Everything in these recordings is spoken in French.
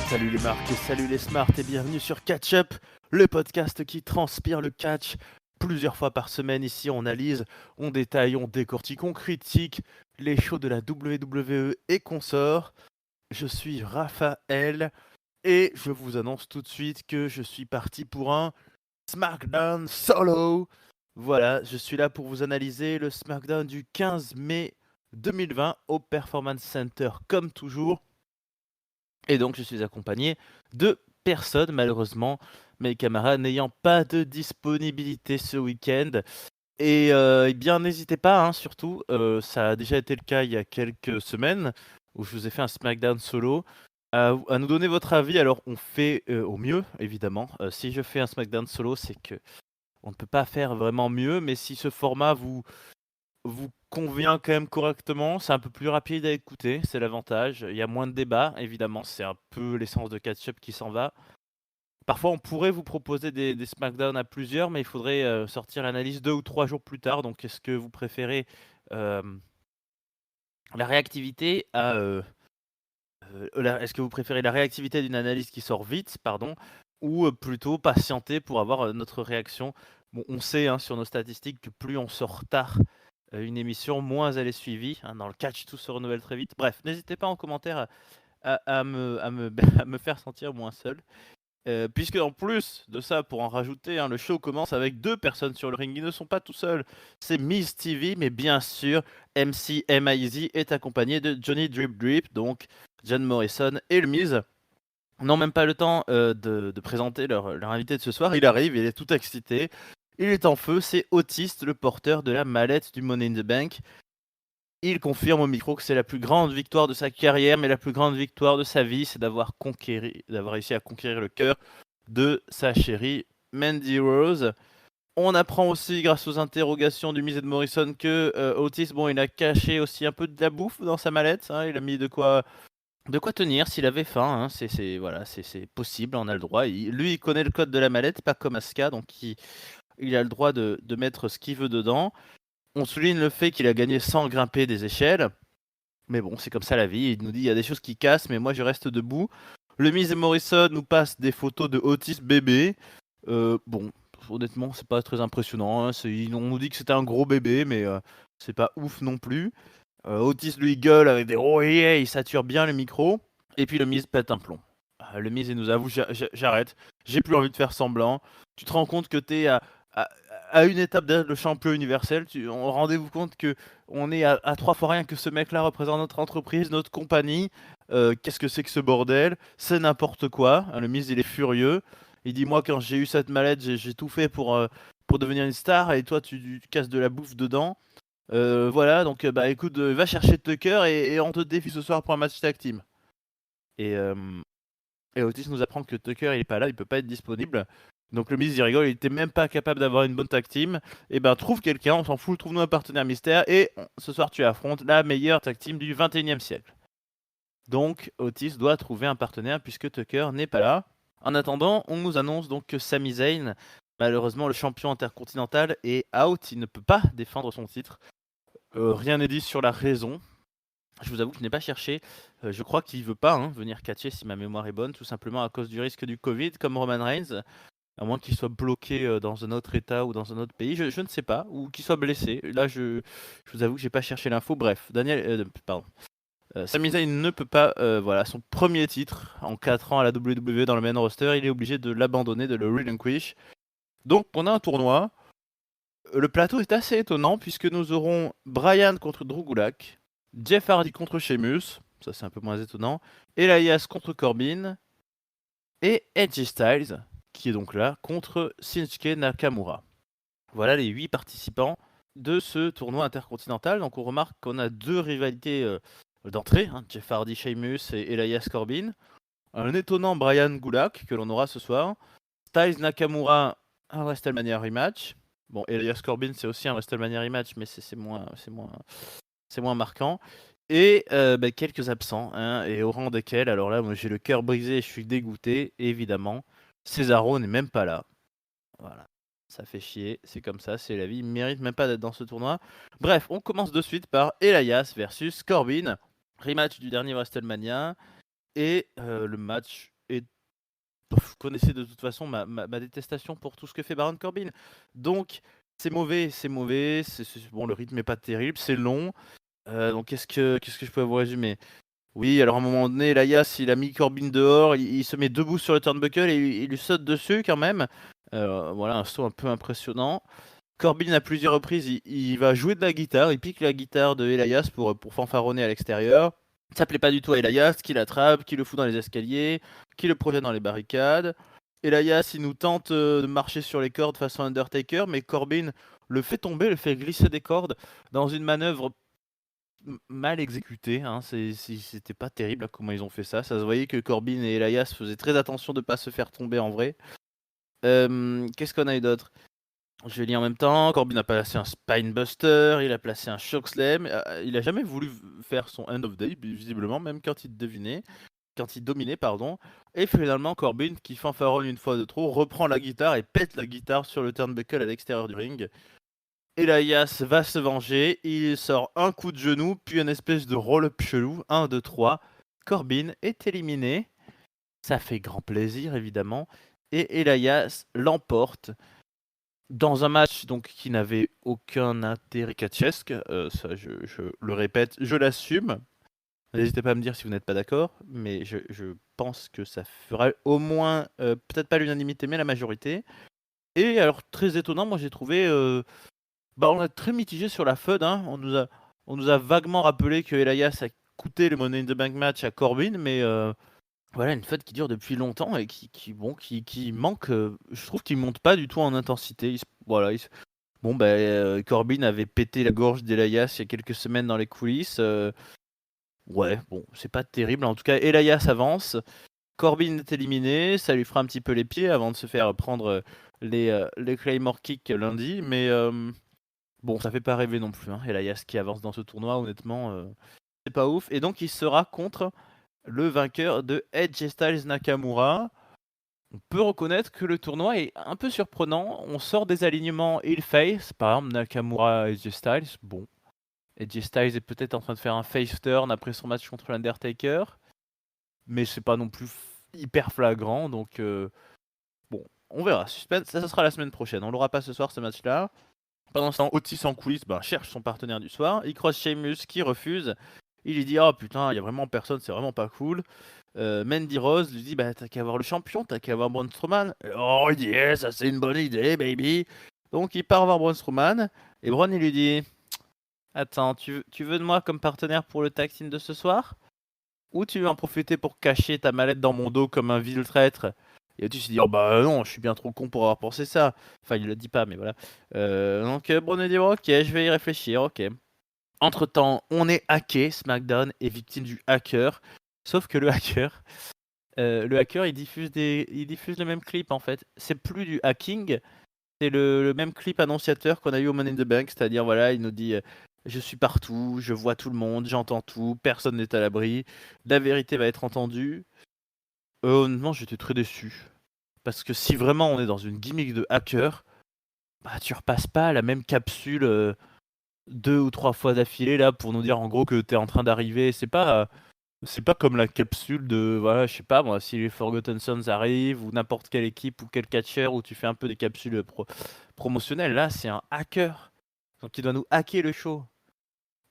Salut les marques et salut les smarts et bienvenue sur Catch Up, le podcast qui transpire le catch. Plusieurs fois par semaine ici on analyse, on détaille, on décortique, on critique les shows de la WWE et consorts. Je suis Raphaël et je vous annonce tout de suite que je suis parti pour un SmackDown solo. Voilà, je suis là pour vous analyser le SmackDown du 15 mai 2020 au Performance Center comme toujours. Et donc je suis accompagné de personne malheureusement, mes camarades n'ayant pas de disponibilité ce week-end. Et bien n'hésitez pas, hein, surtout, ça a déjà été le cas il y a quelques semaines, où je vous ai fait un SmackDown solo, à nous donner votre avis. Alors on fait au mieux, évidemment. Si je fais un SmackDown solo, c'est que on ne peut pas faire vraiment mieux, mais si ce format vous convient quand même correctement, c'est un peu plus rapide à écouter, c'est l'avantage. Il y a moins de débats, évidemment, c'est un peu l'essence de catch-up qui s'en va. Parfois, on pourrait vous proposer des SmackDown à plusieurs, mais il faudrait sortir l'analyse 2 ou 3 jours plus tard. Donc, est-ce que vous préférez euh, la réactivité à est-ce que vous préférez la réactivité d'une analyse qui sort vite, pardon, ou plutôt patienter pour avoir notre réaction? Bon, on sait, hein, sur nos statistiques que plus on sort tard une émission, moins elle est suivie, hein. Dans le catch, tout se renouvelle très vite. Bref, n'hésitez pas en commentaire à me faire sentir moins seul. Puisque en plus de ça, pour en rajouter, hein, le show commence avec 2 personnes sur le ring. Ils ne sont pas tout seuls. C'est Miz TV, mais bien sûr, MC M.I.Z. est accompagné de Johnny Drip Drip, donc John Morrison et le Miz n'ont même pas le temps de présenter leur invité de ce soir. Il arrive, il est tout excité. Il est en feu, c'est Otis, le porteur de la mallette du Money in the Bank. Il confirme au micro que c'est la plus grande victoire de sa carrière, mais la plus grande victoire de sa vie, c'est d'avoir réussi à conquérir le cœur de sa chérie Mandy Rose. On apprend aussi, grâce aux interrogations du Miz et de Morrison, que Otis, bon, il a caché aussi un peu de la bouffe dans sa mallette, hein. Il a mis de quoi tenir s'il avait faim, hein. Voilà, c'est possible, on a le droit. Lui, il connaît le code de la mallette, pas comme Asuka, donc il a le droit de mettre ce qu'il veut dedans. On souligne le fait qu'il a gagné sans grimper des échelles. Mais bon, c'est comme ça la vie. Il nous dit il y a des choses qui cassent, mais moi je reste debout. Le Miz et Morrison nous passent des photos de Otis bébé. Bon, honnêtement, c'est pas très impressionnant, hein. On nous dit que c'était un gros bébé, mais c'est pas ouf non plus. Otis lui gueule avec des oh yeah, il sature bien le micro. Et puis le Miz pète un plomb. Le Miz il nous avoue j'arrête. J'ai plus envie de faire semblant. Tu te rends compte que t'es à, à une étape d'être le champion universel. Rendez-vous compte que on est à 3 fois rien que ce mec-là représente notre entreprise, notre compagnie. Qu'est-ce que c'est que ce bordel? C'est n'importe quoi. Le Miz il est furieux. Il dit moi quand j'ai eu cette mallette j'ai tout fait pour devenir une star et toi tu casses de la bouffe dedans. Voilà, donc bah écoute, va chercher Tucker et on te défie ce soir pour un match tag team. Et, euh, et Otis nous apprend que Tucker il est pas là, il peut pas être disponible. Donc le Miz il rigole, il était même pas capable d'avoir une bonne tag team. Et ben trouve quelqu'un, on s'en fout, trouve-nous un partenaire mystère. Et ce soir tu affrontes la meilleure tag team du 21e siècle. Donc Otis doit trouver un partenaire puisque Tucker n'est pas là. En attendant, on nous annonce donc que Sami Zayn, malheureusement le champion intercontinental, est out, il ne peut pas défendre son titre. Rien n'est dit sur la raison. Je vous avoue que je n'ai pas cherché. Je crois qu'il veut pas, hein, venir catcher si ma mémoire est bonne, tout simplement à cause du risque du Covid, comme Roman Reigns, à moins qu'il soit bloqué dans un autre état ou dans un autre pays, je ne sais pas, ou qu'il soit blessé. Là, je vous avoue que j'ai pas cherché l'info. Bref, Sami Zayn ne peut pas, voilà, son premier titre en 4 ans à la WWE dans le main roster, il est obligé de l'abandonner, de le relinquish. Donc, on a un tournoi. Le plateau est assez étonnant puisque nous aurons Bryan contre Drew Gulak, Jeff Hardy contre Sheamus, ça c'est un peu moins étonnant, Elias contre Corbin, et Edge Styles, qui est donc là, contre Shinsuke Nakamura. Voilà les 8 participants de ce tournoi intercontinental. Donc on remarque qu'on a 2 rivalités d'entrée, hein, Jeff Hardy, Sheamus et Elias Corbin. Un étonnant Bryan Gulak que l'on aura ce soir. Styles Nakamura, un WrestleMania rematch. Bon, Elias Corbin, c'est aussi un WrestleMania rematch, mais c'est moins marquant. Et quelques absents, hein, et au rang desquels, alors là, moi j'ai le cœur brisé, je suis dégoûté, évidemment. Cesaro n'est même pas là. Voilà, ça fait chier, c'est comme ça, c'est la vie, il mérite même pas d'être dans ce tournoi. Bref, on commence de suite par Elias versus Corbin. Rematch du dernier WrestleMania. Et le match et vous connaissez de toute façon ma détestation pour tout ce que fait Baron Corbin. Donc c'est mauvais, bon, le rythme est pas terrible, c'est long. Donc qu'est-ce que je peux vous résumer? Oui, alors à un moment donné, Elias, il a mis Corbin dehors, il se met debout sur le turnbuckle et il lui saute dessus quand même. Voilà, un saut un peu impressionnant. Corbin, à plusieurs reprises, il va jouer de la guitare, il pique la guitare de Elias pour fanfaronner à l'extérieur. Ça plaît pas du tout à Elias, qui l'attrape, qui le fout dans les escaliers, qui le projette dans les barricades. Elias, il nous tente de marcher sur les cordes façon Undertaker, mais Corbin le fait tomber, le fait glisser des cordes dans une manœuvre mal exécutée. Hein. C'était pas terrible comment ils ont fait ça. Ça se voyait que Corbin et Elias faisaient très attention de pas se faire tomber en vrai. Qu'est-ce qu'on a eu d'autre? Je lis en même temps. Corbin a placé un Spinebuster, il a placé un Chokeslam. Il a jamais voulu faire son End of Day, visiblement, même quand il dominait, pardon. Et finalement, Corbin, qui fanfaronne une fois de trop, reprend la guitare et pète la guitare sur le turnbuckle à l'extérieur du ring. Elias va se venger, il sort un coup de genou, puis une espèce de roll-up chelou, 1, 2, 3. Corbin est éliminé. Ça fait grand plaisir, évidemment. Et Elias l'emporte dans un match donc qui n'avait aucun intérêt catchesque. Ça, je le répète, je l'assume. N'hésitez pas à me dire si vous n'êtes pas d'accord, mais je pense que ça fera au moins, peut-être pas l'unanimité, mais la majorité. Et alors, très étonnant, moi j'ai trouvé... on a très mitigé sur la FUD. Hein. On nous a vaguement rappelé que Elias a coûté le Money in the Bank match à Corbin, mais voilà, une FUD qui dure depuis longtemps et qui manque. Je trouve qu'il monte pas du tout en intensité. Corbin avait pété la gorge d'Elias il y a quelques semaines dans les coulisses. Ouais, bon, c'est pas terrible. En tout cas, Elias avance. Corbin est éliminé. Ça lui fera un petit peu les pieds avant de se faire prendre les Claymore Kick lundi. Mais bon, ça fait pas rêver non plus. Hein. Elias qui avance dans ce tournoi, honnêtement, c'est pas ouf. Et donc, il sera contre le vainqueur de Edge Styles Nakamura. On peut reconnaître que le tournoi est un peu surprenant. On sort des alignements heel-face. Par exemple, Nakamura et Edge Styles. Bon, Edge Styles est peut-être en train de faire un face turn après son match contre l'Undertaker. Mais c'est pas non plus hyper flagrant. Donc, bon, on verra. Suspense, ça sera la semaine prochaine. On l'aura pas ce soir, ce match-là. Pendant ce temps, Otis en coulisses cherche son partenaire du soir. Il croise Sheamus qui refuse. Il lui dit: oh putain, il y a vraiment personne, c'est vraiment pas cool. Mandy Rose lui dit: bah t'as qu'à avoir le champion, t'as qu'à avoir Braun Strowman. Oh yeah, ça c'est une bonne idée, baby. Donc il part voir Braun Strowman. Et Braun il lui dit: attends, tu veux de moi comme partenaire pour le tag team de ce soir? Ou tu veux en profiter pour cacher ta mallette dans mon dos comme un vil traître? Et Otis se dit: oh bah non, je suis bien trop con pour avoir pensé ça. Enfin, il le dit pas, mais voilà. Donc Braun dit: ok, je vais y réfléchir, ok. Entre temps, on est hacké, SmackDown est victime du hacker. Sauf que le hacker, il diffuse le même clip en fait. C'est plus du hacking, c'est le même clip annonciateur qu'on a eu au Money in the Bank, c'est-à-dire voilà, il nous dit je suis partout, je vois tout le monde, j'entends tout, personne n'est à l'abri, la vérité va être entendue. Honnêtement, j'étais très déçu. Parce que si vraiment on est dans une gimmick de hacker, bah tu repasses pas la même capsule 2 ou 3 fois d'affilée là pour nous dire en gros que t'es en train d'arriver. C'est pas comme la capsule de, voilà, je sais pas moi, si les Forgotten Sons arrivent ou n'importe quelle équipe ou quel catcheur où tu fais un peu des capsules promotionnelles. Là, c'est un hacker. Donc il doit nous hacker le show.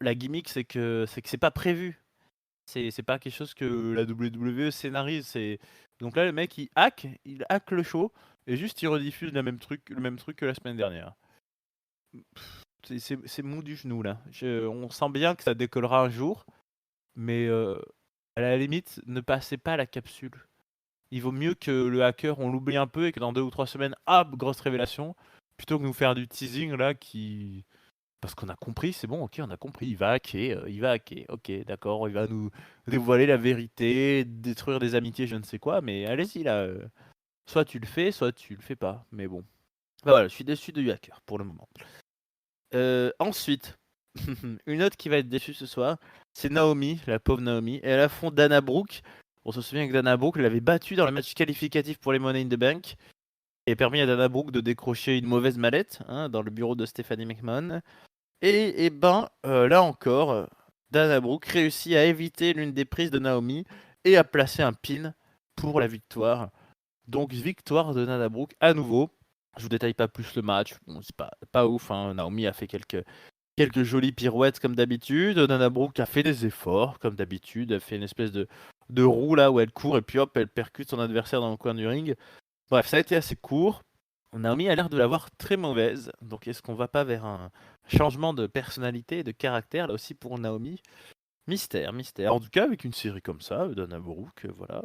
La gimmick, c'est que c'est pas prévu. C'est pas quelque chose que la WWE scénarise. Donc là, le mec, il hack le show et juste il rediffuse le même truc que la semaine dernière. C'est mou du genou là. On sent bien que ça décollera un jour, mais à la limite, ne passez pas la capsule. Il vaut mieux que le hacker, on l'oublie un peu et que dans 2 ou 3 semaines, grosse révélation, plutôt que nous faire du teasing là qui... Parce qu'on a compris, c'est bon, ok, on a compris, il va hacker, ok, d'accord, il va nous dévoiler la vérité, détruire des amitiés, je ne sais quoi, mais allez-y là, soit tu le fais, soit tu le fais pas, mais bon. Bah voilà, je suis déçu du hacker pour le moment. Ensuite, une autre qui va être déçue ce soir, c'est Naomi, la pauvre Naomi. Elle affronte Dana Brooke. On se souvient que Dana Brooke l'avait battue dans le match qualificatif pour les Money in the Bank et permis à Dana Brooke de décrocher une mauvaise mallette dans le bureau de Stephanie McMahon. Et là encore, Dana Brooke réussit à éviter l'une des prises de Naomi et à placer un pin pour la victoire. Donc victoire de Dana Brooke à nouveau. Je vous détaille pas plus le match, bon, c'est pas ouf, hein. Naomi a fait quelques jolies pirouettes comme d'habitude. Dana Brooke a fait des efforts comme d'habitude, elle fait une espèce de roue là où elle court et puis hop, elle percute son adversaire dans le coin du ring. Bref, ça a été assez court. Naomi a l'air de l'avoir très mauvaise, donc est-ce qu'on va pas vers un changement de personnalité et de caractère là aussi pour Naomi? Mystère, mystère. En tout cas, avec une série comme ça, Dana Brooke, voilà,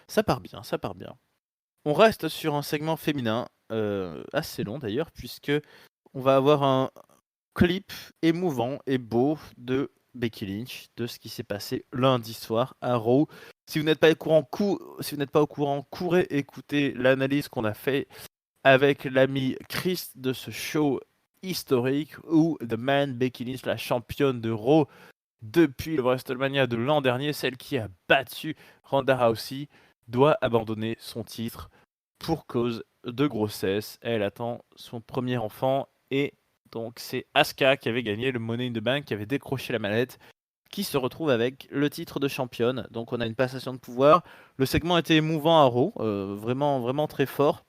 ça part bien, ça part bien. On reste sur un segment féminin, assez long d'ailleurs, puisque on va avoir un clip émouvant et beau de Becky Lynch, de ce qui s'est passé lundi soir à Raw. Si vous n'êtes pas au courant, courez écouter l'analyse qu'on a fait avec l'ami Chris de ce show historique où The Man Becky Lynch, la championne de Raw depuis le WrestleMania de l'an dernier, celle qui a battu Ronda Rousey, doit abandonner son titre pour cause de grossesse. Elle attend son premier enfant et donc c'est Asuka qui avait gagné le Money in the Bank, qui avait décroché la mallette, qui se retrouve avec le titre de championne. Donc on a une passation de pouvoir. Le segment était émouvant à Raw, vraiment, vraiment très fort.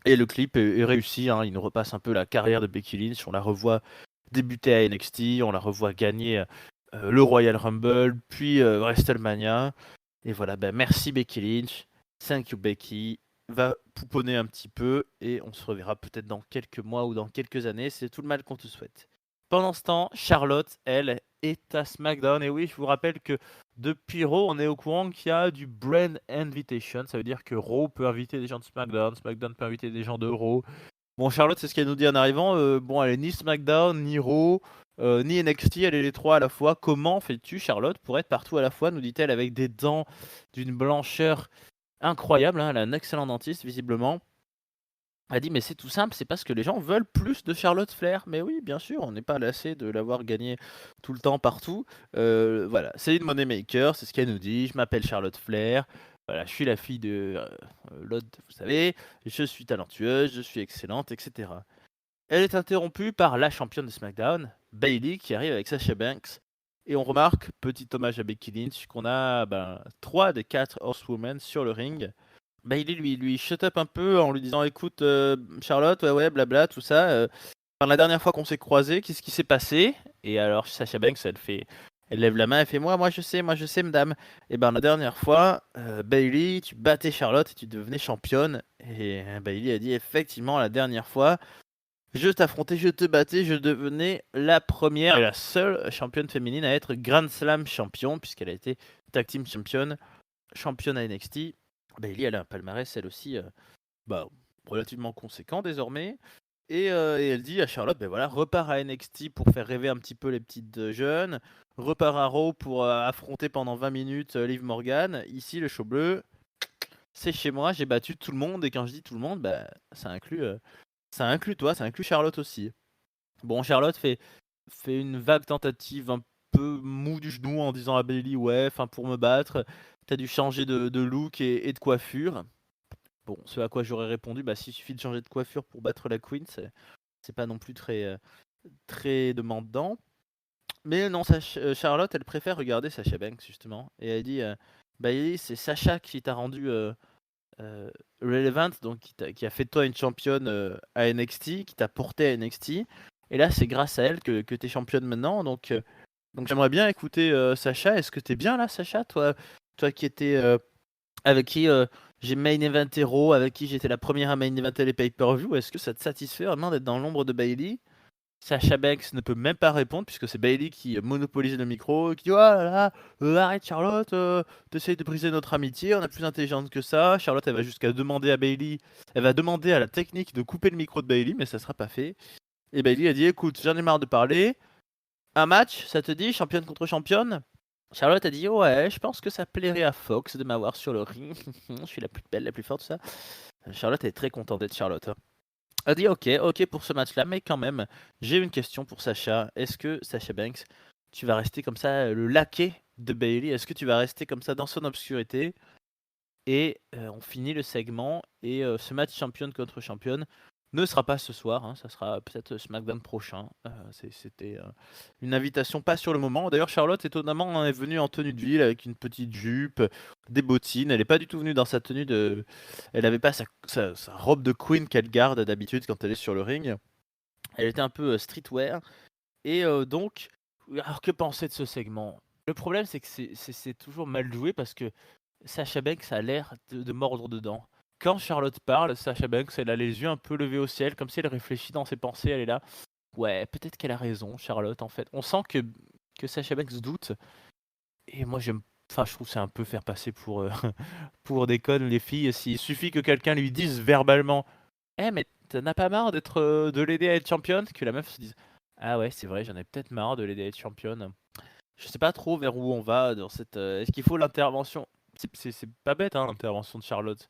Et le clip est réussi, hein. Il nous repasse un peu la carrière de Becky Lynch. On la revoit débuter à NXT, on la revoit gagner le Royal Rumble, puis WrestleMania. Et voilà, ben merci Becky Lynch. Thank you Becky. Va pouponner un petit peu et on se reverra peut-être dans quelques mois ou dans quelques années. C'est tout le mal qu'on te souhaite. Pendant ce temps, Charlotte, elle, est à SmackDown. Et oui, je vous rappelle que depuis Raw, on est au courant qu'il y a du Brand Invitation. Ça veut dire que Raw peut inviter des gens de SmackDown, SmackDown peut inviter des gens de Raw. Bon, Charlotte, c'est ce qu'elle nous dit en arrivant. Bon, elle est ni SmackDown, ni Raw, ni NXT, elle est les trois à la fois. Comment fais-tu, Charlotte, pour être partout à la fois, nous dit-elle, avec des dents d'une blancheur incroyable, hein. Elle a un excellent dentiste, visiblement. Elle dit, mais c'est tout simple, c'est parce que les gens veulent plus de Charlotte Flair. Mais oui, bien sûr, on n'est pas lassé de l'avoir gagné tout le temps partout. Voilà, c'est une moneymaker, c'est ce qu'elle nous dit. Je m'appelle Charlotte Flair. Voilà, je suis la fille de l'autre, vous savez. Je suis talentueuse, je suis excellente, etc. Elle est interrompue par la championne de SmackDown, Bayley, qui arrive avec Sasha Banks. Et on remarque, petit hommage à Becky Lynch, qu'on a 3 des 4 Horsewomen sur le ring. Bayley lui shut up un peu en lui disant écoute Charlotte, ouais, blabla, tout ça. La dernière fois qu'on s'est croisés, qu'est-ce qui s'est passé? Et alors Sasha Banks, elle lève la main, elle fait moi je sais, madame. Et la dernière fois, Bayley, tu battais Charlotte et tu devenais championne. Et Bayley a dit effectivement la dernière fois, je t'affrontais, je te battais, je devenais la première et la seule championne féminine à être Grand Slam champion, puisqu'elle a été Tag Team championne à NXT. Bayley, elle a un palmarès, elle aussi, relativement conséquent désormais. Et elle dit à Charlotte, voilà, repars à NXT pour faire rêver un petit peu les petites jeunes, repars à Raw pour affronter pendant 20 minutes Liv Morgan. Ici, le show bleu, c'est chez moi, j'ai battu tout le monde. Et quand je dis tout le monde, ça inclut toi, ça inclut Charlotte aussi. Bon, Charlotte fait une vague tentative un peu mou du genou en disant à Bayley, ouais, pour me battre, t'as dû changer de look et de coiffure. Bon, ce à quoi j'aurais répondu, s'il suffit de changer de coiffure pour battre la Queen, c'est pas non plus très, très demandant. Mais non, Charlotte, elle préfère regarder Sasha Banks, justement. Et elle dit, Bayley, c'est Sasha qui t'a rendu relevant, donc qui a fait de toi une championne à NXT, qui t'a porté à NXT. Et là, c'est grâce à elle que t'es championne maintenant. Donc j'aimerais bien écouter Sasha. Est-ce que t'es bien là, Sasha, toi qui étais avec qui j'ai main eventé Raw, avec qui j'étais la première à main eventer les pay-per-view. Est-ce que ça te satisfait vraiment d'être dans l'ombre de Bayley? Sasha Banks ne peut même pas répondre puisque c'est Bayley qui monopolise le micro, qui dit oh là là, arrête Charlotte, t'essayes de briser notre amitié, on est plus intelligente que ça. Charlotte, elle va jusqu'à demander à Bayley, elle va demander à la technique de couper le micro de Bayley, mais ça sera pas fait. Et Bayley a dit écoute, j'en ai marre de parler. Un match, ça te dit, championne contre championne? Charlotte a dit ouais, je pense que ça plairait à Fox de m'avoir sur le ring. Je suis la plus belle, la plus forte, tout ça. Charlotte est très contente d'être Charlotte. Elle a dit ok pour ce match-là, mais quand même, j'ai une question pour Sasha. Est-ce que Sasha Banks, tu vas rester comme ça le laquais de Bayley? Est-ce que tu vas rester comme ça dans son obscurité? Et on finit le segment et ce match championne contre championne ne sera pas ce soir, hein, ça sera peut-être SmackDown prochain. C'était une invitation pas sur le moment. D'ailleurs, Charlotte, étonnamment, hein, est venue en tenue de ville avec une petite jupe, des bottines. Elle n'est pas du tout venue dans sa tenue de. Elle n'avait pas sa robe de queen qu'elle garde d'habitude quand elle est sur le ring. Elle était un peu streetwear. Et donc, alors que penser de ce segment? Le problème, c'est que c'est toujours mal joué parce que Sasha Banks a l'air de mordre dedans. Quand Charlotte parle, Sasha Banks, elle a les yeux un peu levés au ciel, comme si elle réfléchit dans ses pensées. Elle est là. Ouais, peut-être qu'elle a raison, Charlotte, en fait. On sent que Sasha Banks doute. Et moi, j'aime. Enfin, je trouve que c'est un peu faire passer pour, pour des connes, les filles. S'il suffit que quelqu'un lui dise verbalement: Eh, mais t'en as pas marre de l'aider à être championne? Que la meuf se dise: Ah ouais, c'est vrai, j'en ai peut-être marre de l'aider à être championne. Je sais pas trop vers où on va dans cette. Est-ce qu'il faut l'intervention? C'est pas bête, hein, l'intervention de Charlotte.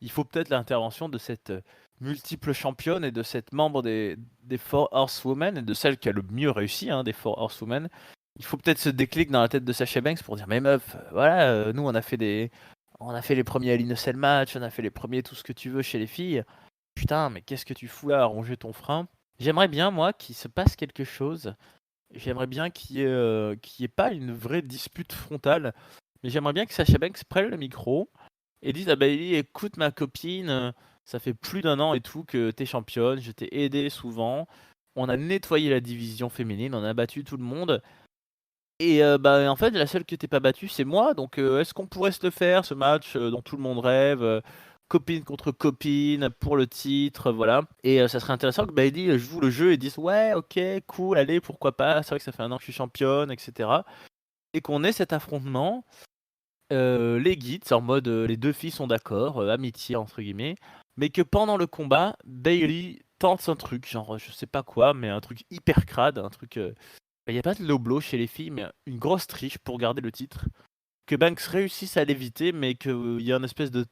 Il faut peut-être l'intervention de cette multiple championne et de cette membre des Four Horsewomen et de celle qui a le mieux réussi, hein, des Four Horsewomen. Il faut peut-être ce déclic dans la tête de Sasha Banks pour dire: Mais meuf, voilà, nous on a fait les premiers Hell in a Cell match, on a fait les premiers tout ce que tu veux chez les filles. Putain, mais qu'est-ce que tu fous là à ronger ton frein? J'aimerais bien, moi, qu'il se passe quelque chose. J'aimerais bien qu'il y ait pas une vraie dispute frontale, mais j'aimerais bien que Sasha Banks prenne le micro et dise à Bayley: Écoute, ma copine, ça fait plus d'un an et tout que t'es championne, je t'ai aidé souvent, on a nettoyé la division féminine, on a battu tout le monde, et bah en fait, la seule que t'es pas battue, c'est moi, donc est-ce qu'on pourrait se le faire, ce match dont tout le monde rêve, copine contre copine, pour le titre, voilà. Et ça serait intéressant que Bayley joue le jeu et dise: Ouais, ok, cool, allez, pourquoi pas, c'est vrai que ça fait un an que je suis championne, etc. Et qu'on ait cet affrontement. Les guides, en mode les deux filles sont d'accord, amitié entre guillemets, mais que pendant le combat, Bailey tente un truc, genre je sais pas quoi, mais un truc hyper crade, un truc. Il n'y a pas de low blow chez les filles, mais une grosse triche pour garder le titre. Que Banks réussisse à l'éviter, mais qu'il y a une espèce de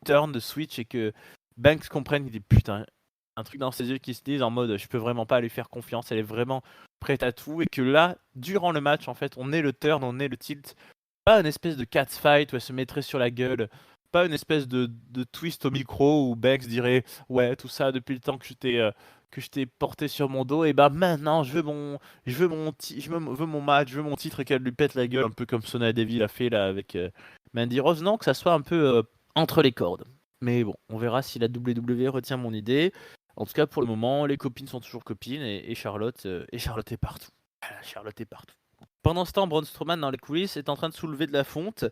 turn, de switch, et que Banks comprenne qu'il dit putain, un truc dans ses yeux qui se disent en mode je peux vraiment pas lui faire confiance, elle est vraiment prête à tout, et que là, durant le match, en fait, on est le turn, on est le tilt, pas une espèce de catfight où elle se mettrait sur la gueule, pas une espèce de twist au micro où Banks dirait ouais, tout ça depuis le temps que je t'ai porté sur mon dos, et bah maintenant je veux mon match, je veux mon titre, et qu'elle lui pète la gueule un peu comme Sonya Deville a fait là avec Mandy Rose. Non, que ça soit un peu entre les cordes. Mais bon, on verra si la WWE retient mon idée. En tout cas, pour le moment, les copines sont toujours copines, et Charlotte est partout. Voilà, Charlotte est partout. Pendant ce temps, Braun Strowman dans les coulisses est en train de soulever de la fonte.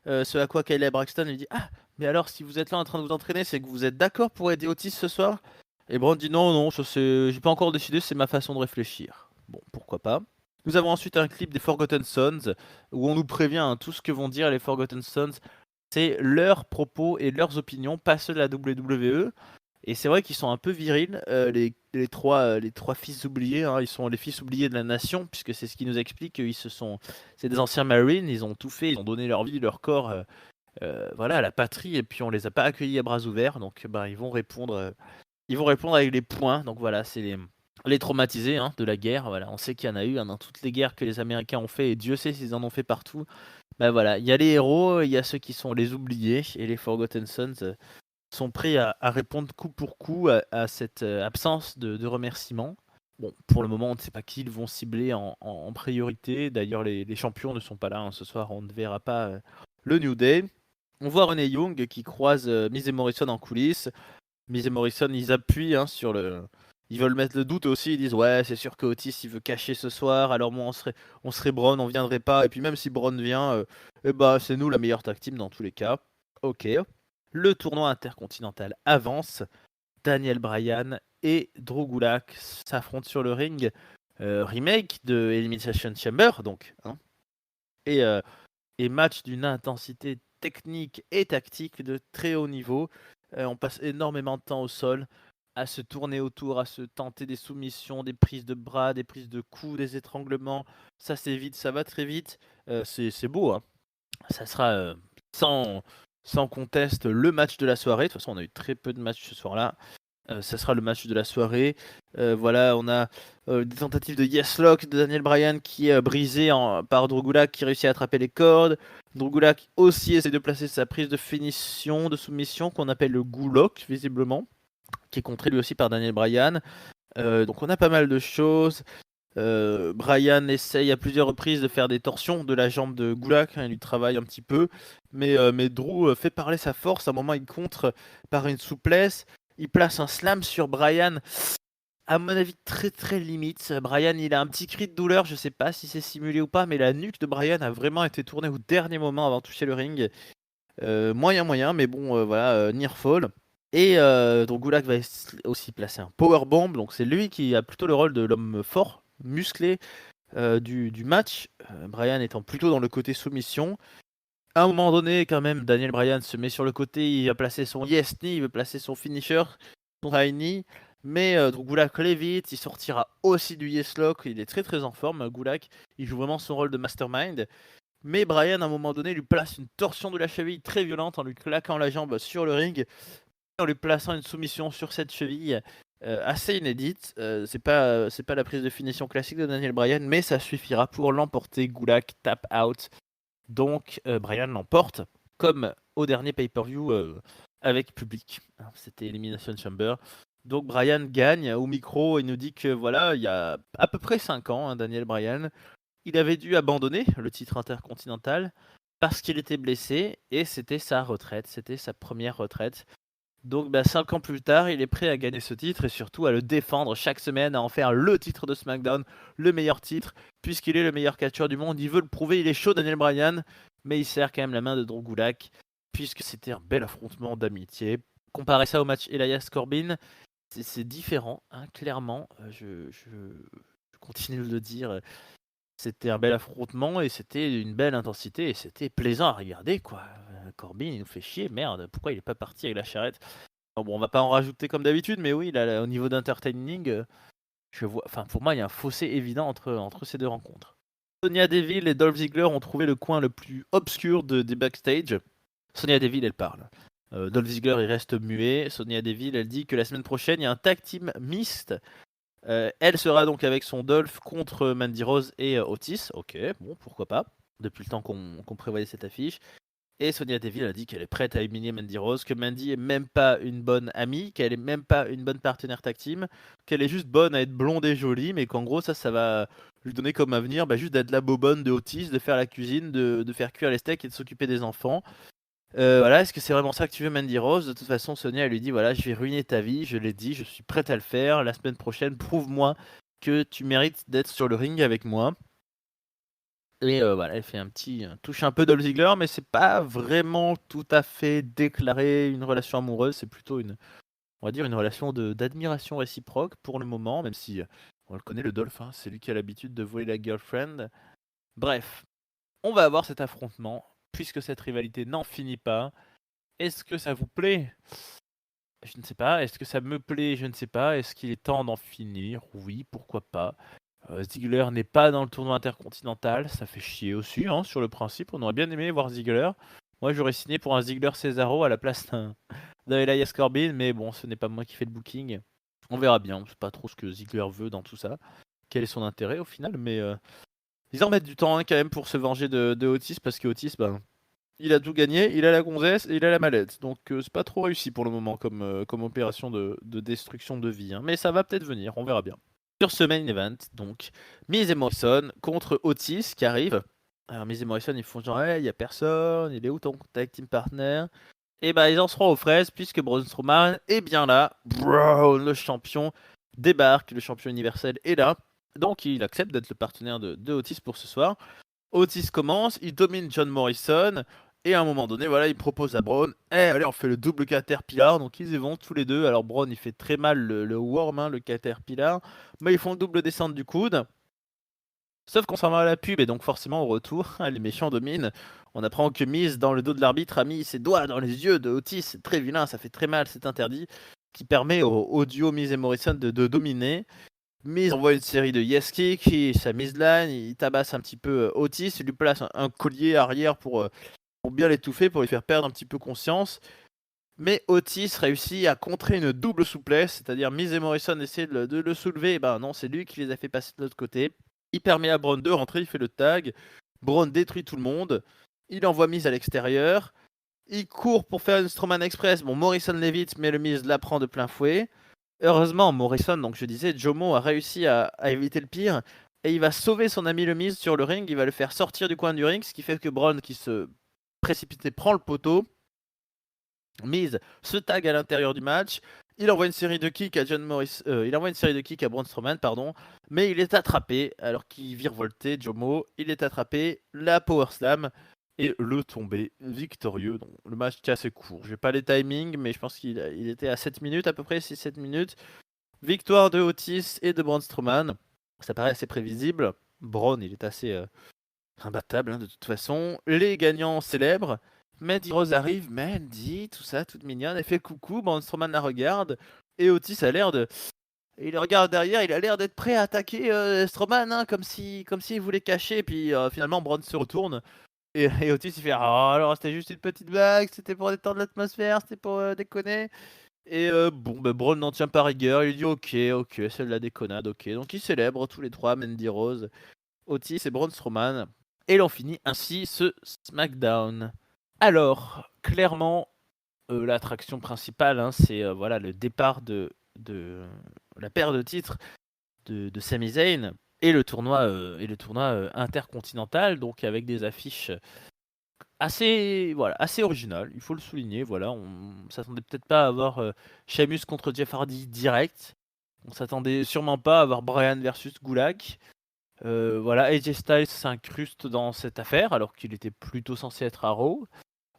Ce à quoi Kayla Braxton lui dit: Ah, mais alors si vous êtes là en train de vous entraîner, c'est que vous êtes d'accord pour aider Otis ce soir? Et Braun dit: Non, non, j'ai pas encore décidé, c'est ma façon de réfléchir. Bon, pourquoi pas. Nous avons ensuite un clip des Forgotten Sons où on nous prévient, hein, tout ce que vont dire les Forgotten Sons. C'est leurs propos et leurs opinions, pas ceux de la WWE. Et c'est vrai qu'ils sont un peu virils, les trois fils oubliés, hein. Ils sont les fils oubliés de la nation, puisque c'est ce qui nous explique c'est des anciens Marines, ils ont tout fait, ils ont donné leur vie, leur corps, voilà, à la patrie, et puis on les a pas accueillis à bras ouverts, donc bah, ils vont répondre avec les points. Donc voilà, c'est les traumatisés, hein, de la guerre. Voilà, on sait qu'il y en a eu, hein, dans toutes les guerres que les Américains ont fait, et Dieu sait s'ils en ont fait partout. Bah voilà, il y a les héros, il y a ceux qui sont les oubliés, et les Forgotten Sons sont prêts à répondre coup pour coup à cette absence de remerciements. Bon, pour le moment, on ne sait pas qui ils vont cibler en priorité. D'ailleurs, les champions ne sont pas là, hein, ce soir. On ne verra pas le New Day. On voit Renee Young qui croise Miz et Morrison en coulisses. Miz et Morrison, ils appuient, hein, sur le. Ils veulent mettre le doute aussi. Ils disent: Ouais, c'est sûr que Otis il veut cacher ce soir. Alors moi, on serait Braun, on viendrait pas. Et puis même si Braun vient, eh bah, c'est nous la meilleure tag team dans tous les cas. Ok. Le tournoi intercontinental avance. Daniel Bryan et Drew Gulak s'affrontent sur le ring. Remake de Elimination Chamber, donc, hein. Et match d'une intensité technique et tactique de très haut niveau. On passe énormément de temps au sol, à se tourner autour, à se tenter des soumissions, des prises de bras, des prises de coups, des étranglements. Ça c'est vite, ça va très vite. C'est beau, hein. Ça sera sans, sans conteste le match de la soirée. De toute façon, on a eu très peu de matchs ce soir-là. Ça sera le match de la soirée. Voilà, on a des tentatives de Yes Lock de Daniel Bryan qui est brisé par Drew Gulak qui réussit à attraper les cordes. Drew Gulak aussi essaie de placer sa prise de finition, de soumission qu'on appelle le Gulak visiblement, qui est contré lui aussi par Daniel Bryan. Donc on a pas mal de choses. Bryan essaye à plusieurs reprises de faire des torsions de la jambe de Gulak, il lui travaille un petit peu, mais Drew fait parler sa force. À un moment, il contre par une souplesse, il place un slam sur Bryan, à mon avis très très limite. Bryan, il a un petit cri de douleur, je sais pas si c'est simulé ou pas, mais la nuque de Bryan a vraiment été tournée au dernier moment avant de toucher le ring. Moyen, mais bon, voilà, near fall. Et donc Gulak va aussi placer un powerbomb, donc c'est lui qui a plutôt le rôle de l'homme fort, musclé du match, Bryan étant plutôt dans le côté soumission. À un moment donné, quand même, Daniel Bryan se met sur le côté, il va placer son yes knee, il va placer son finisher, son high knee, mais Gulak l'évite, il sortira aussi du yes lock, il est très très en forme, Gulak, il joue vraiment son rôle de mastermind. Mais Bryan, à un moment donné, lui place une torsion de la cheville très violente en lui claquant la jambe sur le ring, en lui plaçant une soumission sur cette cheville assez inédite. C'est pas la prise de finition classique de Daniel Bryan, mais ça suffira pour l'emporter. Gulak tap out. Donc Bryan l'emporte, comme au dernier pay-per-view avec public. C'était Elimination Chamber. Donc Bryan gagne au micro et nous dit que voilà, il y a à peu près 5 ans, Daniel Bryan, il avait dû abandonner le titre intercontinental parce qu'il était blessé et c'était sa retraite, c'était sa première retraite. Donc 5 ans plus tard, il est prêt à gagner ce titre et surtout à le défendre chaque semaine, à en faire le titre de SmackDown, le meilleur titre, puisqu'il est le meilleur catcheur du monde. Il veut le prouver, il est chaud Daniel Bryan, mais il serre quand même la main de Drew Gulak, puisque c'était un bel affrontement d'amitié. Comparer ça au match Elias Corbin, c'est différent, hein, clairement. Je continue de le dire. C'était un bel affrontement et c'était une belle intensité et c'était plaisant à regarder, quoi. Corbin, il nous fait chier, merde, pourquoi il est pas parti avec la charrette? Bon, on va pas en rajouter comme d'habitude, mais oui, là, au niveau d'entertaining, pour moi, il y a un fossé évident entre ces deux rencontres. Sonya Deville et Dolph Ziggler ont trouvé le coin le plus obscur des backstage. Sonya Deville, elle parle. Dolph Ziggler, il reste muet. Sonya Deville, elle dit que la semaine prochaine, il y a un tag team mixte. Elle sera donc avec son Dolph contre Mandy Rose et Otis. Ok, bon, pourquoi pas. Depuis le temps qu'on prévoyait cette affiche. Et Sonya Deville a dit qu'elle est prête à éliminer Mandy Rose, que Mandy est même pas une bonne amie, qu'elle est même pas une bonne partenaire tag team, qu'elle est juste bonne à être blonde et jolie, mais qu'en gros ça va lui donner comme avenir juste d'être la bobonne de Otis, de faire la cuisine, de faire cuire les steaks et de s'occuper des enfants. Voilà, est-ce que c'est vraiment ça que tu veux, Mandy Rose? De toute façon, Sonya elle lui dit voilà, je vais ruiner ta vie, je l'ai dit, je suis prête à le faire. La semaine prochaine, prouve-moi que tu mérites d'être sur le ring avec moi. Et voilà, elle fait touche un peu Dolph Ziggler, mais c'est pas vraiment tout à fait déclaré une relation amoureuse, c'est plutôt on va dire une relation d'admiration réciproque pour le moment, même si on le connaît le Dolph, hein, c'est lui qui a l'habitude de voler la girlfriend. Bref, on va avoir cet affrontement, puisque cette rivalité n'en finit pas. Est-ce que ça vous plaît? Je ne sais pas. Est-ce que ça me plaît? Je ne sais pas. Est-ce qu'il est temps d'en finir? Oui, pourquoi pas. Ziggler n'est pas dans le tournoi intercontinental, ça fait chier aussi, hein, sur le principe. On aurait bien aimé voir Ziggler. Moi, j'aurais signé pour un Ziggler Cesaro à la place d'un Elias Corbin, mais bon, ce n'est pas moi qui fais le booking. On verra bien. On sait pas trop ce que Ziggler veut dans tout ça. Quel est son intérêt au final, mais ils en mettent du temps, hein, quand même pour se venger de Otis, parce que Otis, il a tout gagné, il a la gonzesse et il a la mallette. Donc c'est pas trop réussi pour le moment comme opération de destruction de vie, hein. Mais ça va peut-être venir, on verra bien. Sur ce main event, donc, Miz et Morrison contre Otis qui arrive. Alors Miz et Morrison, ils font genre, il y a personne, il est où ton tag team partner? Et ils en seront aux fraises puisque Braun Strowman est bien là. Braun, le champion, débarque, le champion universel est là. Donc il accepte d'être le partenaire de Otis pour ce soir. Otis commence, il domine John Morrison. Et à un moment donné, voilà, il propose à Braun, allez, on fait le double Caterpillar. Donc ils y vont tous les deux. Alors Braun, il fait très mal le worm, hein, le Caterpillar. Mais ils font le double descente du coude. Sauf qu'on s'en va à la pub et donc forcément au retour, les méchants dominent. On apprend que Miz, dans le dos de l'arbitre, a mis ses doigts dans les yeux de Otis. C'est très vilain, ça fait très mal, c'est interdit. Qui permet au duo Miz et Morrison de dominer. Miz envoie une série de yes kicks, il s'amuse line, il tabasse un petit peu Otis, il lui place un collier arrière pour bien l'étouffer, pour lui faire perdre un petit peu conscience. Mais Otis réussit à contrer une double souplesse, c'est-à-dire Miz et Morrison essaient de le soulever, et non, c'est lui qui les a fait passer de l'autre côté. Il permet à Braun de rentrer, il fait le tag. Braun détruit tout le monde. Il envoie Miz à l'extérieur. Il court pour faire une Strowman Express. Bon, Morrison l'évite, mais le Miz la prend de plein fouet. Heureusement, Morrison, donc je disais, Jomo a réussi à éviter le pire et il va sauver son ami le Miz sur le ring. Il va le faire sortir du coin du ring, ce qui fait que Braun, qui se précipitait, prend le poteau. Miz se tag à l'intérieur du match. Il envoie une série de kicks à il envoie une série de kicks à Braun Strowman, pardon, mais il est attrapé alors qu'il virevoltait Jomo. Il est attrapé, la Power Slam et le tombé victorieux. Donc, le match était assez court. J'ai pas les timings, mais je pense qu'il était à 7 minutes à peu près, 6-7 minutes. Victoire de Otis et de Braun Strowman. Ça paraît assez prévisible. Braun, il est assez imbattable de toute façon. Les gagnants célèbres. Mandy Rose arrive, Mandy, tout ça, toute mignonne. Elle fait coucou, Braun Strowman la regarde. Et Otis a l'air de. Il le regarde derrière, il a l'air d'être prêt à attaquer Strowman, hein, comme s'il voulait cacher. Et puis finalement, Braun se retourne. Et Otis il fait oh, alors c'était juste une petite blague, c'était pour détendre l'atmosphère, c'était pour déconner. Et bon, Braun n'en tient pas rigueur, il dit ok, c'est de la déconnade, ok. Donc ils célèbrent tous les trois, Mandy Rose, Otis et Braun Strowman. Et l'on finit ainsi ce SmackDown. Alors, clairement, l'attraction principale, hein, c'est voilà, le départ de la paire de titres de Sami Zayn et le tournoi, intercontinental, donc avec des affiches assez originales, il faut le souligner. Voilà, on s'attendait peut-être pas à avoir Sheamus contre Jeff Hardy direct. On s'attendait sûrement pas à avoir Bryan versus Gulak. Voilà, AJ Styles s'incruste dans cette affaire alors qu'il était plutôt censé être à Raw.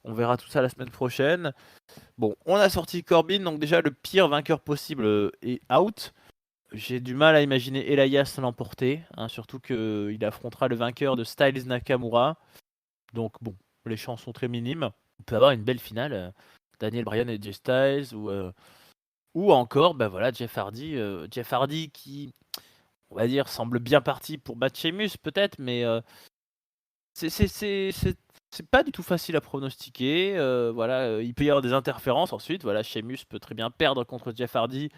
On verra tout ça la semaine prochaine. Bon, on a sorti Corbin, donc déjà le pire vainqueur possible est out. J'ai du mal à imaginer Elias l'emporter, hein, surtout qu'il affrontera le vainqueur de Styles Nakamura. Donc bon, les chances sont très minimes. On peut avoir une belle finale, Daniel Bryan et AJ Styles, ou encore voilà, Jeff Hardy qui, on va dire, semble bien parti pour battre Sheamus peut-être, mais c'est pas du tout facile à pronostiquer. Voilà, il peut y avoir des interférences ensuite. Voilà, Sheamus peut très bien perdre contre Jeff Hardy,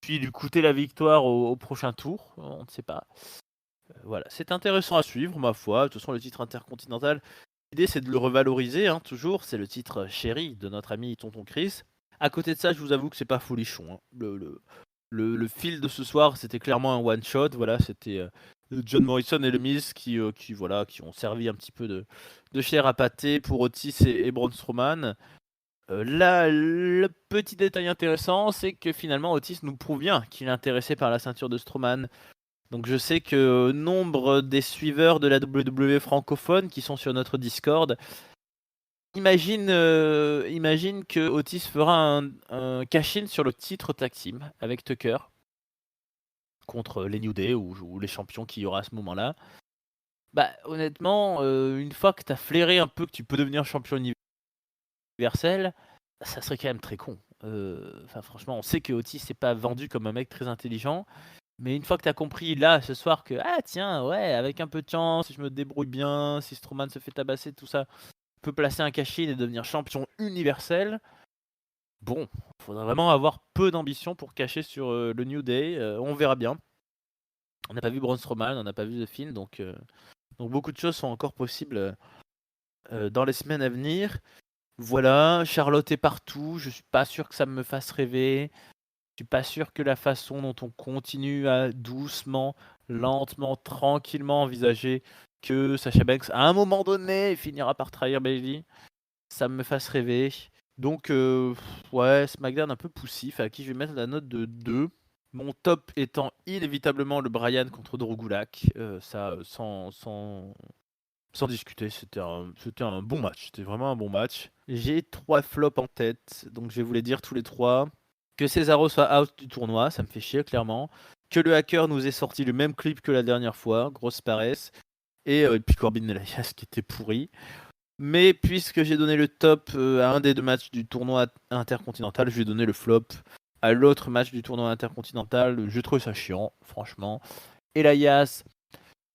puis lui coûter la victoire au prochain tour. On ne sait pas. Voilà, c'est intéressant à suivre, ma foi. De toute façon, le titre intercontinental, l'idée c'est de le revaloriser, hein, toujours. C'est le titre chéri de notre ami Tonton Chris. À côté de ça, je vous avoue que c'est pas folichon, hein. Le fil de ce soir, c'était clairement un one shot. Voilà, c'était John Morrison et le Miz qui ont servi un petit peu de chair à pâté pour Otis et Braun Strowman. Là, le petit détail intéressant, c'est que finalement Otis nous prouve bien qu'il est intéressé par la ceinture de Strowman. Donc je sais que nombre des suiveurs de la WWE francophone qui sont sur notre Discord imagine que Otis fera un cash-in sur le titre tag team avec Tucker contre les New Day ou les champions qu'il y aura à ce moment-là. Bah honnêtement, une fois que t'as flairé un peu que tu peux devenir champion universel, ça serait quand même très con. Enfin franchement, on sait que Otis c'est pas vendu comme un mec très intelligent, mais une fois que t'as compris là ce soir que ah tiens ouais avec un peu de chance, si je me débrouille bien, si Strowman se fait tabasser tout ça, peut placer un cash-in et devenir champion universel. Bon, faudra vraiment avoir peu d'ambition pour cacher sur le New Day. On verra bien. On n'a pas vu Braun Strowman, on n'a pas vu The Finn, donc beaucoup de choses sont encore possibles dans les semaines à venir. Voilà, Charlotte est partout. Je suis pas sûr que ça me fasse rêver. Je suis pas sûr que la façon dont on continue à doucement, lentement, tranquillement envisager que Sasha Banks, à un moment donné, finira par trahir Bayley, ça me fasse rêver. Donc, ouais, SmackDown un peu poussif, à qui je vais mettre la note de 2. Mon top étant inévitablement le Bryan contre Drew Gulak. Ça, sans discuter, c'était un bon match. C'était vraiment un bon match. J'ai 3 flops en tête, donc je vais vous les dire tous les 3. Que Cesaro soit out du tournoi, ça me fait chier clairement. Que le hacker nous ait sorti le même clip que la dernière fois, grosse paresse. Et puis Corbin Elias qui était pourri. Mais puisque j'ai donné le top à un des 2 matchs du tournoi intercontinental, je vais donner le flop à l'autre match du tournoi intercontinental. Je trouve ça chiant, franchement. Elias,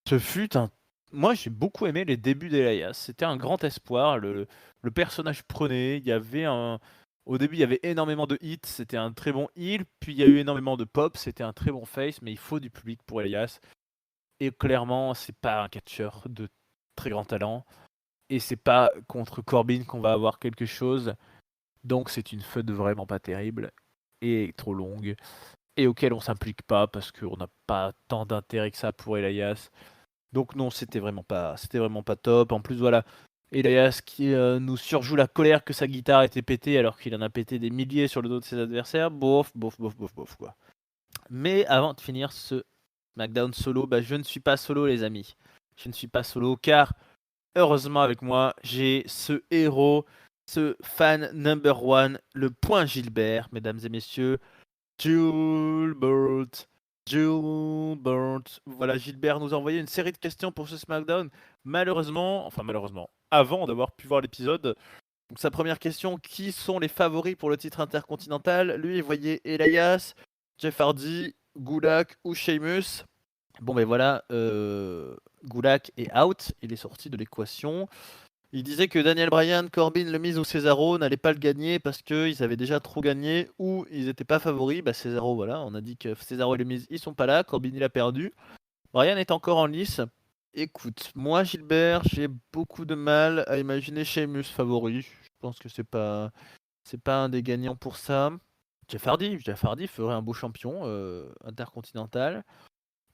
ce fut un... Moi, j'ai beaucoup aimé les débuts d'Elias. C'était un grand espoir. Le personnage prenait. Il y avait Au début, il y avait énormément de hits. C'était un très bon heel. Puis il y a eu énormément de pop. C'était un très bon face. Mais il faut du public pour Elias. Et clairement, c'est pas un catcheur de très grand talent. Et c'est pas contre Corbin qu'on va avoir quelque chose. Donc c'est une feud vraiment pas terrible. Et trop longue. et auquel on s'implique pas parce qu'on n'a pas tant d'intérêt que ça pour Elias. Donc non, c'était vraiment pas top. En plus, voilà, Elias qui nous surjoue la colère que sa guitare était pétée alors qu'il en a pété des milliers sur le dos de ses adversaires. Bof, bof, bof, bof, bof, quoi. Mais avant de finir ce SmackDown solo, je ne suis pas solo, les amis. Je ne suis pas solo car, heureusement avec moi, j'ai ce héros, ce fan number one, le point Gilbert, mesdames et messieurs. Gilbert. Voilà, Gilbert nous a envoyé une série de questions pour ce SmackDown. Malheureusement, avant d'avoir pu voir l'épisode, donc sa première question, qui sont les favoris pour le titre intercontinental? Lui, il voyait Elias, Jeff Hardy, Gulak ou Sheamus. Bon, ben voilà, Gulak est out, il est sorti de l'équation. Il disait que Daniel Bryan, Corbin, Le Miz ou Cesaro n'allaient pas le gagner parce qu'ils avaient déjà trop gagné ou ils n'étaient pas favoris. Cesaro, voilà, on a dit que Cesaro et Le Miz, ils sont pas là. Corbin, il a perdu. Bryan est encore en lice. Écoute, moi, Gilbert, j'ai beaucoup de mal à imaginer Sheamus favori. Je pense que c'est pas un des gagnants pour ça. Jeff Hardy ferait un beau champion intercontinental.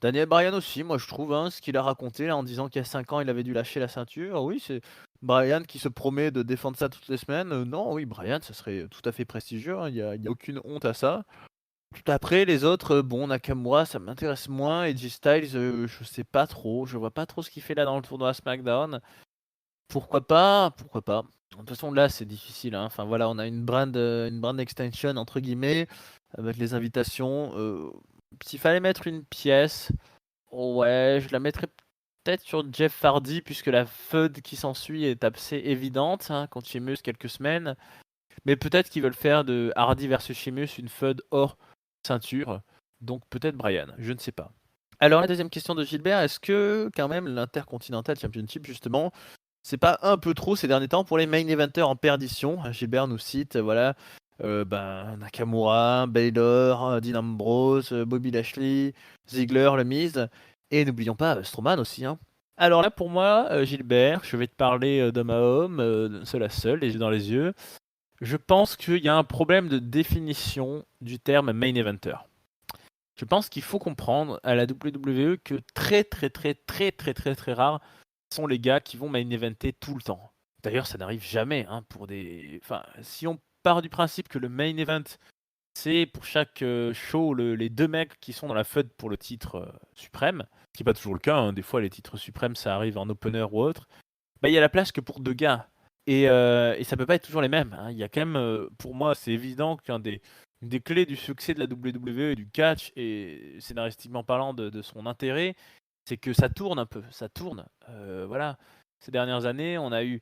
Daniel Bryan aussi, moi je trouve, ce qu'il a raconté là, en disant qu'il y a 5 ans il avait dû lâcher la ceinture. Oui, c'est Bryan qui se promet de défendre ça toutes les semaines. Non, oui, Bryan, ça serait tout à fait prestigieux, il n'y a aucune honte à ça. Tout après, les autres, bon, Nakamura, ça m'intéresse moins. Et G Styles, je sais pas trop. Je vois pas trop ce qu'il fait là dans le tournoi SmackDown. Pourquoi pas? Pourquoi pas? De toute façon, là, c'est difficile. Enfin voilà, on a une brand extension entre guillemets avec les invitations. S'il fallait mettre une pièce, ouais, je la mettrais peut-être sur Jeff Hardy puisque la feud qui s'ensuit est assez évidente contre Sheamus quelques semaines. Mais peut-être qu'ils veulent faire de Hardy versus Sheamus une feud hors ceinture. Donc peut-être Bryan, je ne sais pas. Alors la deuxième question de Gilbert, est-ce que quand même l'Intercontinental Championship justement, c'est pas un peu trop ces derniers temps pour les main eventers en perdition? Gilbert nous cite, voilà, Nakamura, Baylor, Dean Ambrose, Bobby Lashley, Ziggler, Le Miz, et n'oublions pas Strowman aussi. Alors là pour moi, Gilbert, je vais te parler d'homme à homme, seul à seul, les yeux dans les yeux. Je pense qu'il y a un problème de définition du terme main eventer. Je pense qu'il faut comprendre à la WWE que très rare sont les gars qui vont main eventer tout le temps. D'ailleurs, ça n'arrive jamais pour des. Enfin, si on part du principe que le main event, c'est pour chaque show les 2 mecs qui sont dans la feud pour le titre suprême, ce qui n'est pas toujours le cas. Des fois, les titres suprêmes, ça arrive en opener ou autre. Il y a la place que pour 2 gars. Et ça peut pas être toujours les mêmes. Il y a quand même, pour moi, c'est évident qu'une des clés du succès de la WWE et du catch, et scénaristiquement parlant de son intérêt, c'est que ça tourne un peu. Ça tourne. Voilà. Ces dernières années, on a eu,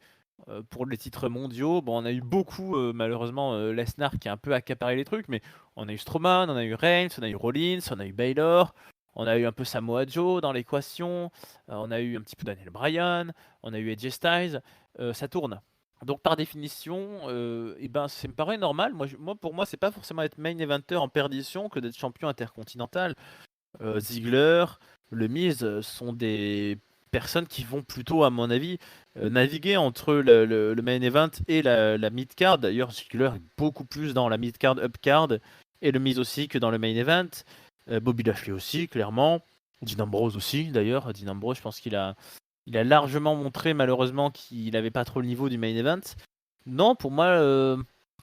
pour les titres mondiaux, on a eu beaucoup, malheureusement, Lesnar qui a un peu accaparé les trucs, mais on a eu Strowman, on a eu Reigns, on a eu Rollins, on a eu Baylor, on a eu un peu Samoa Joe dans l'équation, on a eu un petit peu Daniel Bryan, on a eu AJ Styles, ça tourne. Donc par définition, ça me paraît normal. Pour moi, c'est pas forcément être main eventer en perdition que d'être champion intercontinental. Ziggler, Le Miz sont des personnes qui vont plutôt, à mon avis, naviguer entre le main event et la mid-card. D'ailleurs, Ziggler est beaucoup plus dans la mid-card, up-card, et Le Miz aussi que dans le main event. Bobby Lashley aussi, clairement. Dean Ambrose aussi, d'ailleurs. Dean Ambrose, je pense qu'il a largement montré, malheureusement, qu'il n'avait pas trop le niveau du main event. Non, pour moi,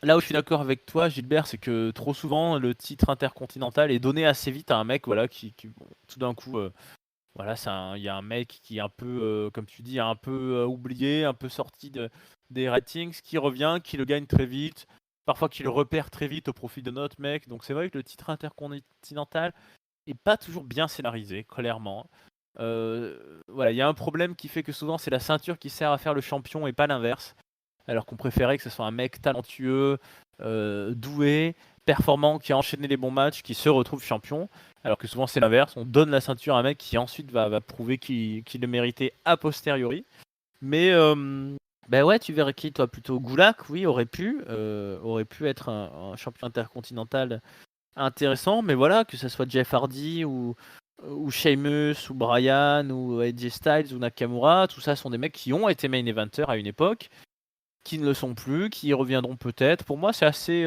là où je suis d'accord avec toi, Gilbert, c'est que trop souvent, le titre intercontinental est donné assez vite à un mec qui tout d'un coup, voilà, il y a un mec qui est un peu, comme tu dis, un peu oublié, un peu sorti des ratings, qui revient, qui le gagne très vite, parfois qui le repère très vite au profit de notre mec. Donc c'est vrai que le titre intercontinental est pas toujours bien scénarisé, clairement. Voilà, il y a un problème qui fait que souvent c'est la ceinture qui sert à faire le champion et pas l'inverse. Alors qu'on préférait que ce soit un mec talentueux, doué, performant, qui a enchaîné les bons matchs, qui se retrouve champion. Alors que souvent c'est l'inverse, on donne la ceinture à un mec qui ensuite va prouver qu'il le méritait a posteriori. Mais ouais, tu verrais qui toi? Plutôt Gulak, oui, aurait pu être un champion intercontinental intéressant, mais voilà, que ce soit Jeff Hardy ou Sheamus ou Bryan ou AJ Styles ou Nakamura, tout ça sont des mecs qui ont été main eventers à une époque, qui ne le sont plus, qui y reviendront peut-être. Pour moi, c'est assez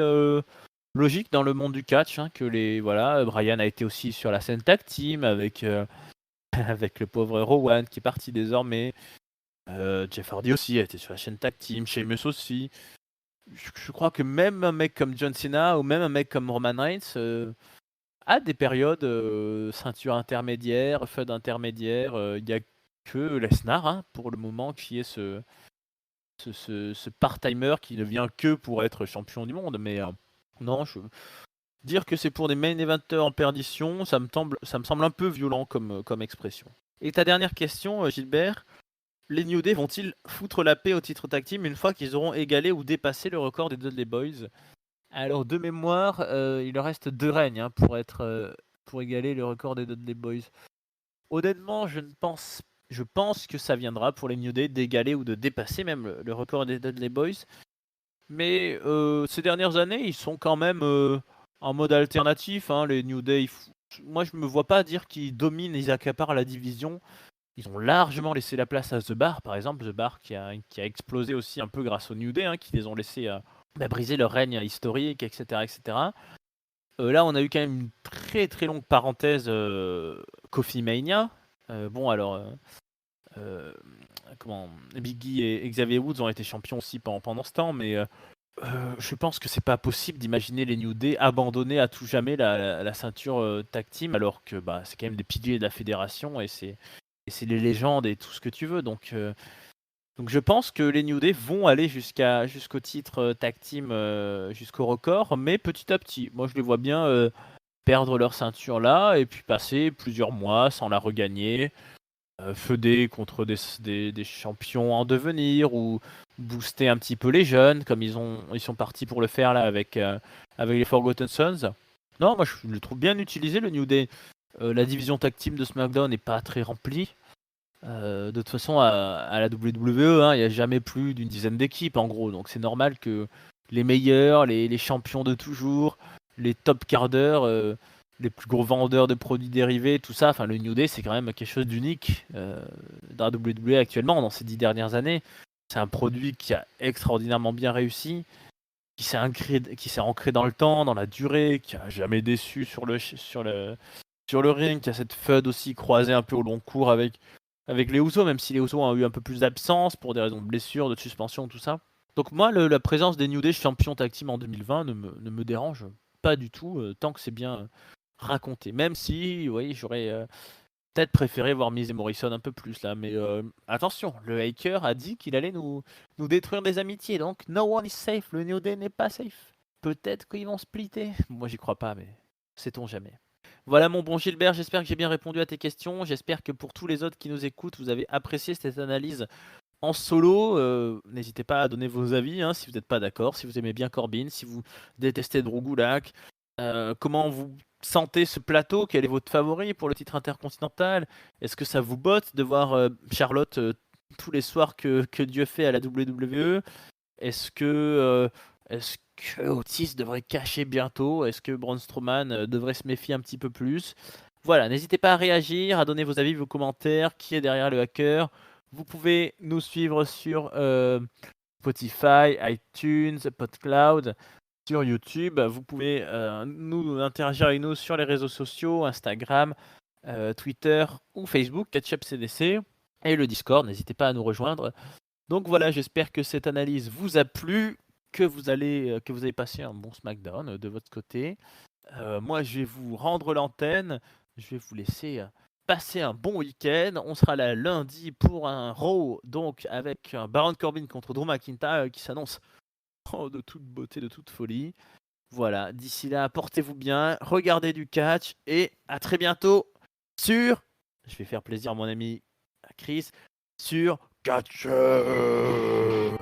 logique dans le monde du catch, hein, que Brian a été aussi sur la scène tag team avec, avec le pauvre Rowan qui est parti désormais. Jeff Hardy aussi a été sur la chaîne tag team, Sheamus aussi. Je crois que même un mec comme John Cena ou même un mec comme Roman Reigns a des périodes ceinture intermédiaire, feud intermédiaire. Il n'y a que Lesnar, hein, pour le moment, qui est ce part-timer qui ne vient que pour être champion du monde. Mais non, dire que c'est pour des main eventers en perdition, ça me semble un peu violent comme expression. Et ta dernière question, Gilbert, les New Day vont-ils foutre la paix au titre tag team une fois qu'ils auront égalé ou dépassé le record des Dudley Boys? Alors, de mémoire, il leur reste 2 règnes, hein, pour égaler le record des Dudley Boys. Honnêtement, je pense que ça viendra pour les New Day d'égaler ou de dépasser même le record des Dudley Boys. Mais ces dernières années, ils sont quand même en mode alternatif, hein, les New Day. Moi, je me vois pas dire qu'ils dominent, ils accaparent la division. Ils ont largement laissé la place à The Bar, par exemple. The Bar qui a explosé aussi un peu grâce aux New Day, hein, qui les ont laissés briser leur règne historique, etc. etc. Là, on a eu quand même une très très longue parenthèse Coffee Mania. Biggie et Xavier Woods ont été champions aussi pendant ce temps, mais je pense que c'est pas possible d'imaginer les New Day abandonner à tout jamais la ceinture tag team, alors que c'est quand même des piliers de la fédération et c'est les légendes et tout ce que tu veux. Donc je pense que les New Day vont aller jusqu'au titre tag team, jusqu'au record, mais petit à petit. Moi, je les vois bien perdre leur ceinture là et puis passer plusieurs mois sans la regagner, feuder contre des champions en devenir ou booster un petit peu les jeunes, comme ils sont partis pour le faire là avec les Forgotten Sons. Non, moi je le trouve bien utilisé, le New Day. La division tag team de SmackDown n'est pas très remplie. De toute façon, à la WWE, hein, il n'y a jamais plus d'une dizaine d'équipes en gros, donc c'est normal que les meilleurs, les champions de toujours, les top cardeurs, les plus gros vendeurs de produits dérivés, tout ça, enfin le New Day c'est quand même quelque chose d'unique dans la WWE actuellement, dans ces 10 dernières années. C'est un produit qui a extraordinairement bien réussi, qui s'est ancré dans le temps, dans la durée, qui a jamais déçu sur le ring, qui a cette feud aussi croisée un peu au long cours avec les Usos, même si les Usos ont eu un peu plus d'absence pour des raisons de blessure, de suspension, tout ça. Donc moi, la présence des New Day champions tag team en 2020 ne me dérange pas du tout, tant que c'est bien raconté. Même si, oui, j'aurais peut-être préféré voir Miz et Morrison un peu plus là. Mais attention, le hacker a dit qu'il allait nous détruire des amitiés. Donc, no one is safe, le New Day n'est pas safe. Peut-être qu'ils vont splitter. Moi, j'y crois pas, mais sait-on jamais. Voilà mon bon Gilbert, j'espère que j'ai bien répondu à tes questions. J'espère que pour tous les autres qui nous écoutent, vous avez apprécié cette analyse en solo. N'hésitez pas à donner vos avis, hein, si vous n'êtes pas d'accord, si vous aimez bien Corbin, si vous détestez Drew Gulak. Comment vous sentez ce plateau? Quel est votre favori pour le titre intercontinental? Est-ce que ça vous botte de voir Charlotte tous les soirs que Dieu fait à la WWE? Est-ce que Otis devrait cacher bientôt? Est-ce que Braun Strowman devrait se méfier un petit peu plus? Voilà, n'hésitez pas à réagir, à donner vos avis, vos commentaires, qui est derrière le hacker. Vous pouvez nous suivre sur Spotify, iTunes, PodCloud, sur YouTube. Vous pouvez nous interagir avec nous sur les réseaux sociaux, Instagram, Twitter ou Facebook, Catch-Up CDC, et le Discord. N'hésitez pas à nous rejoindre. Donc voilà, j'espère que cette analyse vous a plu, que vous avez passé un bon SmackDown de votre côté. Moi, je vais vous rendre l'antenne. Je vais vous laisser passer un bon week-end. On sera là lundi pour un Raw, donc avec un Baron Corbin contre Drew McIntyre qui s'annonce de toute beauté, de toute folie. Voilà, d'ici là, portez-vous bien, regardez du catch et à très bientôt sur... Je vais faire plaisir à mon ami Chris sur Catch Up.